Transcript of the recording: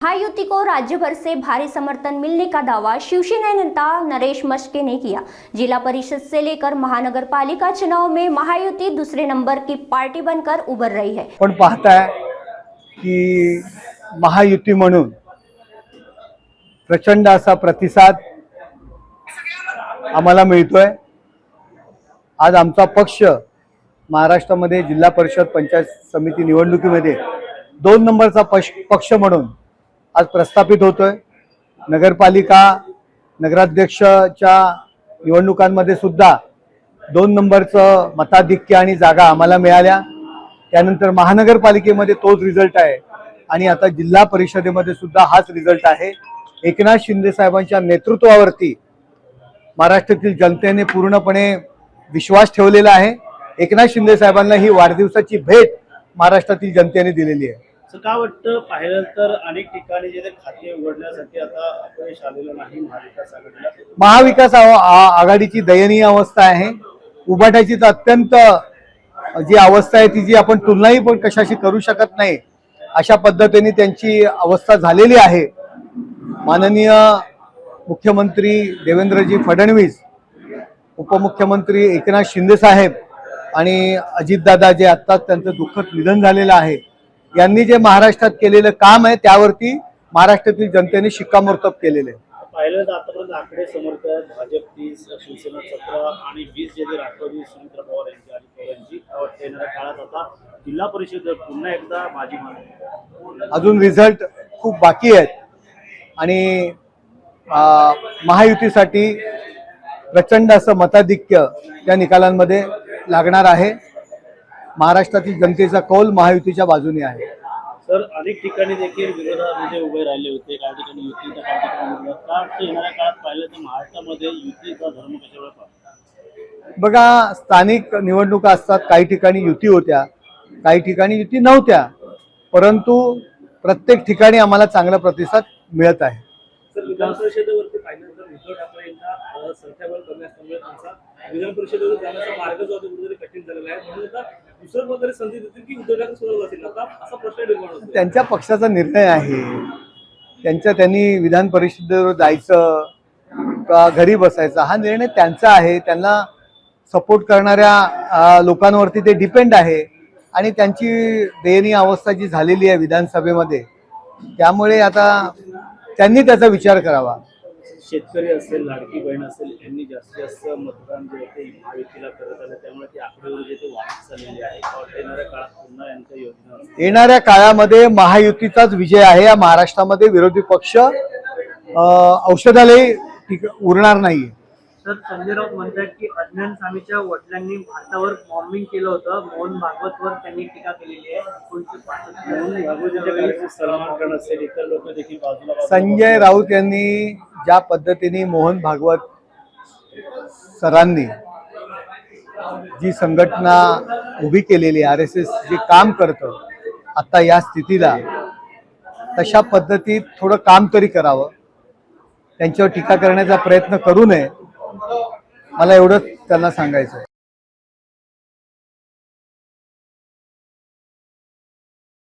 महायुति को राज्य भर से भारी समर्थन मिलने का दावा शिवसेना नेता नरेश मस्के ने किया। जिला परिषद से लेकर महानगर पालिका चुनाव में महायुति दूसरे नंबर की पार्टी बनकर उभर रही है। पण पाहताय की महायुति म्हणून प्रचंड असा प्रतिसाद आम्हाला मिळतोय। आज आमचा पक्ष महाराष्ट्रामध्ये जिल्हा परिषद पंचायत समिती निवडणुकीमध्ये 2 नंबरचा पक्ष म्हणून आज प्रस्थापित होतोय। नगरपालिका नगराध्यक्षच्या निवडणुकांमध्ये सुद्धा 2 नंबरचं मताधिक्य आणि जागा आम्हाला मिळाल्या। त्यानंतर महानगरपालिकेमध्ये तोच रिझल्ट आहे आणि आता जिल्हा परिषदेमध्ये सुद्धा हाच रिझल्ट आहे। एकनाथ शिंदे साहेबांच्या नेतृत्वावरती महाराष्ट्रातील जनतेने पूर्णपणे विश्वास ठेवलेला आहे। एकनाथ शिंदे साहेबांना ही वाढदिवसाची भेट महाराष्ट्रातील जनतेने दिलेली आहे। असं का वाटतं? पाहिलं तर अनेक ठिकाणी जे खाते उघडण्यासाठी आता अपयश आलेलं नाही महाविकास आघाडीला। महाविकास आघाडीची दयनीय अवस्था आहे। उभाटाची तर अत्यंत जी अवस्था आहे ती जी आपण तुलनाही पण कशाशी करू शकत नाही अशा पद्धतीने त्यांची अवस्था झालेली आहे। माननीय मुख्यमंत्री देवेंद्रजी फडणवीस, उपमुख्यमंत्री एकनाथ शिंदे साहेब आणि अजितदादा जे आत्ताच त्यांचं दुःखद निधन झालेलं आहे, यांनी जे महाराष्ट्रात केलेलं काम आहे त्यावरती महाराष्ट्रातील जनतेने शिक्कामोर्तब केलेले आहे। पाहिलं तर आतापर्यंत आकडे समर्थ आहेत। भाजप 30, शिवसेना 17 आणि 20 जे राष्ट्रवादी सुमित्रा पवार यांची आणि पवारांची येणाऱ्या काळात आता जिल्हा परिषद पुन्हा एकदा बाजी मारणार। अजून रिझल्ट खूप बाकी आहेत आणि महायुतीसाठी प्रचंड असं मताधिक्य त्या निकालांमध्ये लागणार आहे। महाराष्ट्रातील जनतेचा कौल महायुतीच्या बाजूने आहे। सर, अनेक ठिकाणी देखील विरोधामध्ये उभे राहिले होते, काही ठिकाणी युतीचा काही ठिकाणी का येणाऱ्या काळात पाहिलं तर महाराष्ट्रामध्ये युतीचा धर्म कशामुळे पाहतो? बघा, स्थानिक निवडणुका असतात, काही ठिकाणी युती होत्या, काही ठिकाणी युती नव्हत्या, परंतु प्रत्येक ठिकाणी आम्हाला चांगला प्रतिसाद मिळत आहे। सर, विधान परिषदेवरती पाहिलं तर उद्धव ठाकरे यांना संख्याबळ कमी असल्यामुळे त्यांचा विधान परिषदेवर जाण्याचा मार्ग जो कुठेतरी कठीण झालेला आहे, म्हणून आता दुसऱ्या प्रकारे संधी देतील की उद्धव ठाकरे सोडवत असेल आता असा प्रश्न निर्माण होतो। त्यांच्या पक्षाचा निर्णय आहे। त्यांनी विधान परिषदेवर जायचं का घरी बसायचं हा निर्णय त्यांचा आहे। त्यांना सपोर्ट करणाऱ्या लोकांवरती ते डिपेंड आहे आणि त्यांची दयनीय अवस्था जी झालेली आहे विधानसभेमध्ये, त्यामुळे आता त्यांनी त्याचा विचार करावा। शेतकरी असेल, लाडकी बहीण असेल, यांनी जास्तीत जास्त मतदान जे ते महायुतीला करत आले, त्यामुळे ती आकडेवारी जे ते वाढत चाललेली आहे। येणाऱ्या काळात पुन्हा यांच्या योजना येणाऱ्या काळामध्ये महायुतीचाच विजय आहे। या महाराष्ट्रामध्ये विरोधी पक्ष औषधालय उरणार नाही। सर, संजय राऊत म्हणतात की अज्ञान स्वामीच्या वडिलांनी भारतावर बॉम्बिंग केलं होतं। मोहन भागवतवर त्यांनी टीका केलेली आहे। मोहन भागवत सलमान खान असेल, इतर लोक देखील बाजूला संजय राऊत यांनी ज्या पद्धतीने मोहन भागवत सरांनी जी संघटना उभी केलेली RSS जे काम करतं आता या स्थितीला, तशा पद्धतीत थोडं काम तरी करावं। त्यांच्यावर टीका करण्याचा प्रयत्न करू नये, मला एवढंच त्यांना सांगायचं आहे।